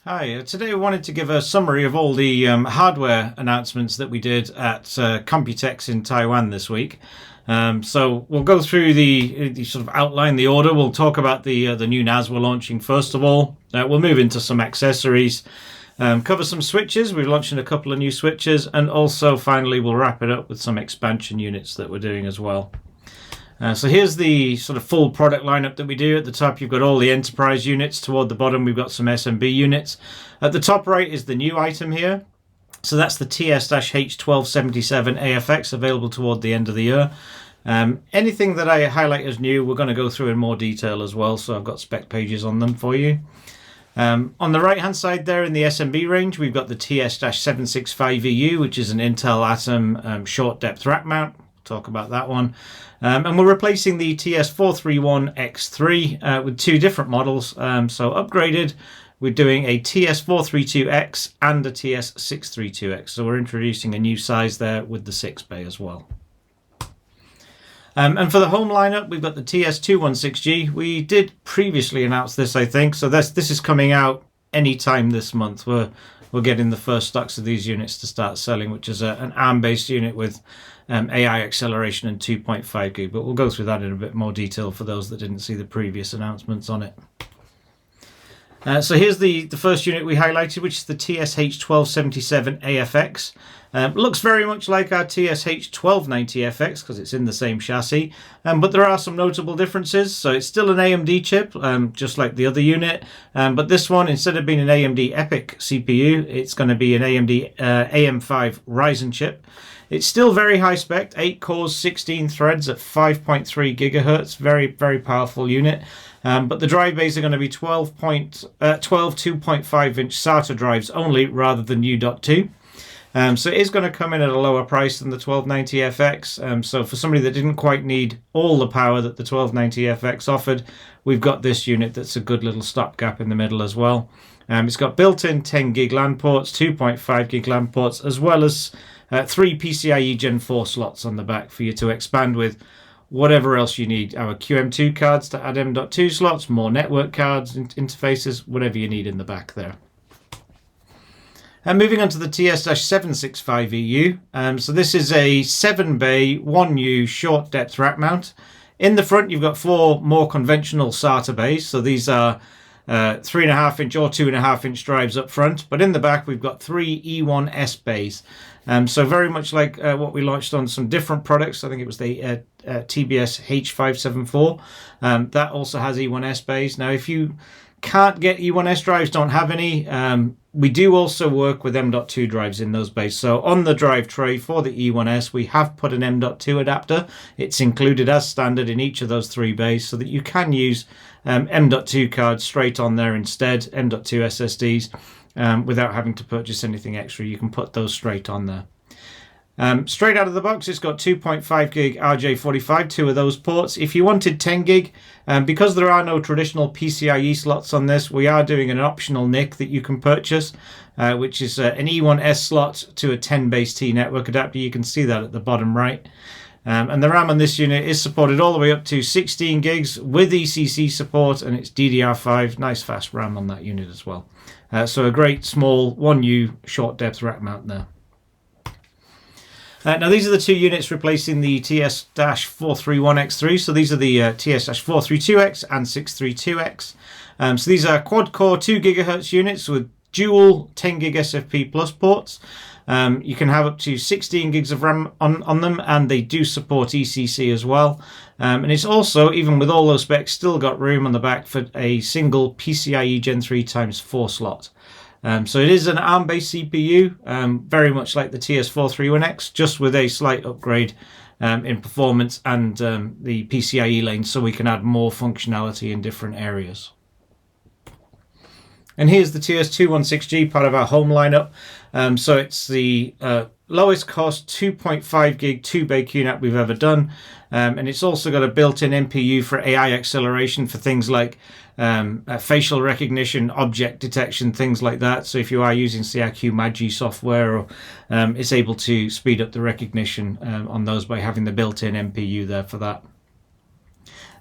Hi, today I wanted to give a summary of all the hardware announcements that we did at COMPUTEX in Taiwan this week. So we'll go through the sort of outline, the order. We'll talk about the new NAS we're launching first of all. We'll move into some accessories, cover some switches. We're launching a couple of new switches, and also finally we'll wrap it up with some expansion units that we're doing as well. So here's the sort of full product lineup that we do. At the top you've got all the enterprise units. Toward the bottom we've got some SMB units. At the top right is the new item here. So that's the TSH-1277 AFX, available toward the end of the year. Anything that I highlight as new we're going to go through in more detail as well, so I've got spec pages on them for you. On the right hand side there in the SMB range we've got the TS-765EU, which is an Intel Atom short depth rack mount. Talk about that one. And we're replacing the TS431X3 with two different models. So upgraded, we're doing a TS432X and a TS632X. So we're introducing a new size there with the 6 bay as well. And for the home lineup, we've got the TS216G. We did previously announce this, I think. So this is coming out anytime this month. We're getting the first stocks of these units to start selling, which is an ARM-based unit with AI acceleration and 2.5 gig, but we'll go through that in a bit more detail for those that didn't see the previous announcements on it. So here's the first unit we highlighted, which is the TSH-1277 AFX. Looks very much like our TSH-1290FX because it's in the same chassis, but there are some notable differences. So it's still an AMD chip, just like the other unit, but this one, instead of being an AMD EPYC CPU, it's going to be an AMD AM5 Ryzen chip. It's still very high spec, 8 cores, 16 threads at 5.3 gigahertz, very, very powerful unit. But the drive bays are going to be 12 2.5 inch SATA drives only, rather than U.2. So it is going to come in at a lower price than the 1290FX. So for somebody that didn't quite need all the power that the 1290FX offered, we've got this unit that's a good little stopgap in the middle as well. It's got built-in 10 gig LAN ports, 2.5 gig LAN ports, as well as 3 PCIe Gen 4 slots on the back for you to expand with whatever else you need. Our QM2 cards to add M.2 slots, more network cards, interfaces, whatever you need in the back there. And moving on to the TS-765EU. So this is a 7 bay 1U short depth rack mount. In the front you've got 4 more conventional SATA bays. So these are 3.5 inch or 2.5 inch drives up front, but in the back we've got 3 E1S bays. So very much like what we launched on some different products. I think it was the TBS H574. That also has E1S bays. Now if you can't get E1S drives, don't have any, we do also work with M.2 drives in those bays. So on the drive tray for the E1S we have put an M.2 adapter. It's included as standard in each of those 3 bays, so that you can use M.2 cards straight on there instead, M.2 SSDs, without having to purchase anything extra. You can put those straight on there. Straight out of the box, it's got 2.5 gig RJ45, 2 of those ports. If you wanted 10 gig, because there are no traditional PCIe slots on this, we are doing an optional NIC that you can purchase, which is an E1S slot to a 10 base T network adapter. You can see that at the bottom right. And the RAM on this unit is supported all the way up to 16 gigs with ECC support, and it's DDR5, nice fast RAM on that unit as well. So a great small 1U short depth rack mount there. Now these are the 2 units replacing the TS-431X3. So these are the TS-432X and 632X. So these are quad core 2 GHz units with dual 10 gig SFP plus ports. You can have up to 16 gigs of RAM on them, and they do support ECC as well. And it's also, even with all those specs, still got room on the back for a single PCIe Gen 3 x 4 slot. So it is an ARM-based CPU, very much like the TS431X, just with a slight upgrade in performance and the PCIe lane, so we can add more functionality in different areas. And here's the TS216G, part of our home lineup. So it's the lowest cost 2.5 gig 2 bay QNAP we've ever done. And it's also got a built-in NPU for AI acceleration for things like facial recognition, object detection, things like that. So if you are using CRQ Magi software, or, it's able to speed up the recognition on those by having the built-in NPU there for that.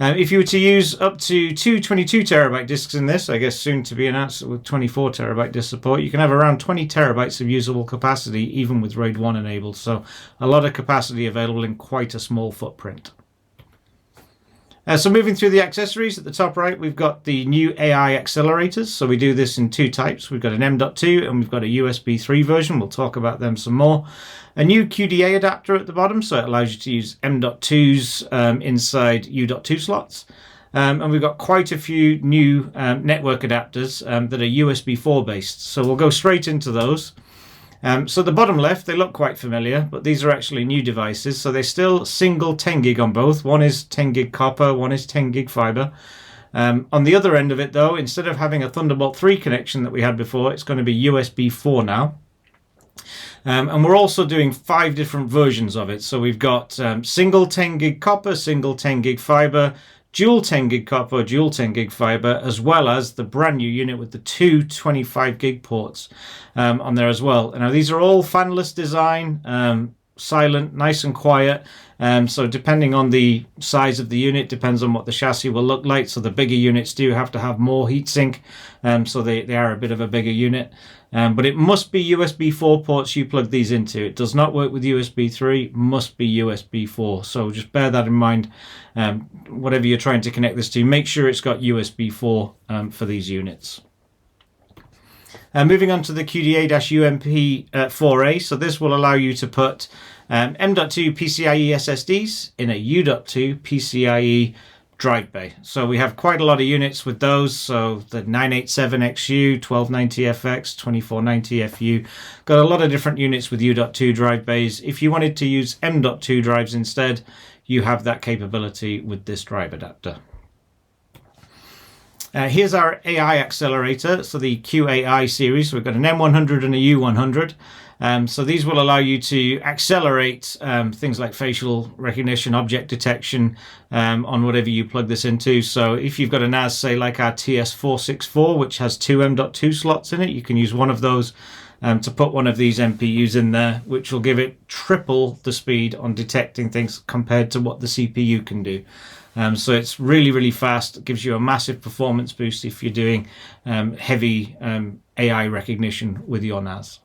If you were to use up to two 22 terabyte disks in this, I guess soon to be announced with 24 terabyte disk support, you can have around 20 terabytes of usable capacity even with RAID 1 enabled. So a lot of capacity available in quite a small footprint. So moving through the accessories, at the top right, we've got the new AI accelerators. So we do this in two types. We've got an M.2 and we've got a USB 3 version. We'll talk about them some more. A new QDA adapter at the bottom, so it allows you to use M.2s inside U.2 slots. And we've got quite a few new network adapters that are USB 4 based. So we'll go straight into those. So the bottom left, they look quite familiar, but these are actually new devices. So they're still single 10 gig on both. One is 10 gig copper, one is 10 gig fiber. On the other end of it, though, instead of having a Thunderbolt 3 connection that we had before, it's going to be USB 4 now. And we're also doing 5 different versions of it. So we've got single 10 gig copper, single 10 gig fiber, dual 10 gig copper, dual 10 gig fiber, as well as the brand new unit with the two 25 gig ports on there as well. Now these are all fanless design, silent, nice and quiet. So depending on the size of the unit, depends on what the chassis will look like. So the bigger units do have to have more heatsink, so they are a bit of a bigger unit. But it must be USB 4 ports you plug these into. It does not work with USB 3, must be USB 4. So just bear that in mind. Whatever you're trying to connect this to, make sure it's got USB 4 for these units. Moving on to the QDA-UMP4A. So this will allow you to put M.2 PCIe SSDs in a U.2 PCIe drive bay. So we have quite a lot of units with those. So the 987XU, 1290FX, 2490FU. Got a lot of different units with U.2 drive bays. If you wanted to use M.2 drives instead, you have that capability with this drive adapter. Here's our AI accelerator, so the QAI series. So we've got an M100 and a U100. So these will allow you to accelerate things like facial recognition, object detection on whatever you plug this into. So if you've got a NAS, say like our TS-464, which has two M.2 slots in it, you can use one of those to put one of these MPUs in there, which will give it triple the speed on detecting things compared to what the CPU can do. So it's really, really fast. It gives you a massive performance boost if you're doing heavy AI recognition with your NAS.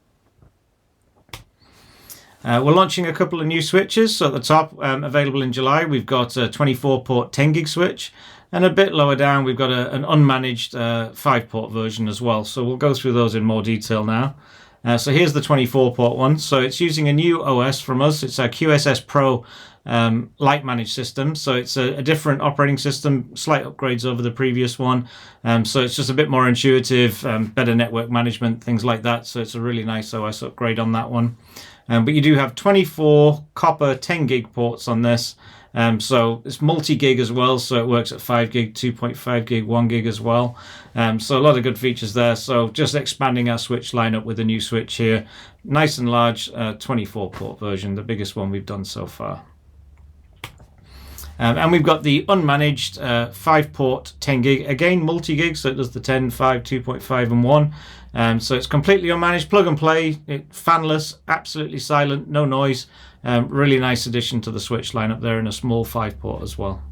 We're launching a couple of new switches. So at the top, available in July, we've got a 24-port 10 gig switch. And a bit lower down, we've got an unmanaged 5-port version as well. So we'll go through those in more detail now. So here's the 24-port one. So it's using a new OS from us. It's our QSS Pro light managed system. So it's a different operating system, slight upgrades over the previous one. So it's just a bit more intuitive, better network management, things like that. So it's a really nice OS upgrade on that one. But you do have 24 copper 10 gig ports on this. So it's multi-gig as well, so it works at 5 gig, 2.5 gig, 1 gig as well. So a lot of good features there. So just expanding our switch lineup with a new switch here. Nice and large 24-port version, the biggest one we've done so far. And we've got the unmanaged 5-port 10 gig, again multi-gig, so it does the 10, 5, 2.5 and 1. So it's completely unmanaged, plug and play, fanless, absolutely silent, no noise. Really nice addition to the switch lineup there, in a small 5-port as well.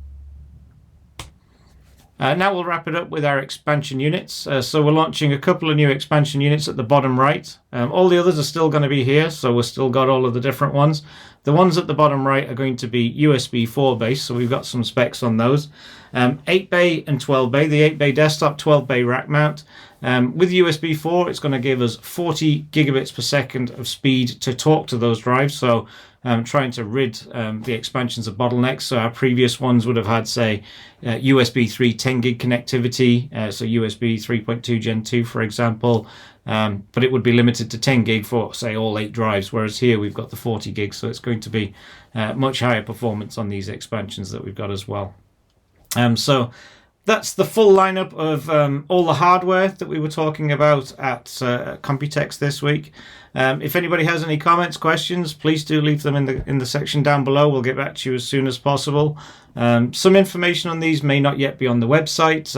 Now we'll wrap it up with our expansion units. So we're launching a couple of new expansion units at the bottom right. All the others are still going to be here, so we've still got all of the different ones. The ones at the bottom right are going to be USB 4 based, so we've got some specs on those. 8 bay and 12 bay, the 8 bay desktop, 12 bay rack mount. With USB 4, it's going to give us 40 gigabits per second of speed to talk to those drives. So trying to rid the expansions of bottlenecks. So our previous ones would have had, say, USB 3 10 gig connectivity, so USB 3.2 Gen 2, for example. But it would be limited to 10 gig for, say, all 8 drives, whereas here we've got the 40 gig, so it's going to be much higher performance on these expansions that we've got as well. So that's the full lineup of all the hardware that we were talking about at COMPUTEX this week. If anybody has any comments, questions, please do leave them in the section down below. We'll get back to you as soon as possible. Some information on these may not yet be on the website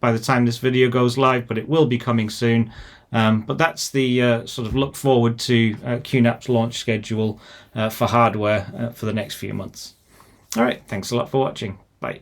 by the time this video goes live, but it will be coming soon. But that's the sort of look forward to QNAP's launch schedule for hardware for the next few months. All right, thanks a lot for watching. Bye.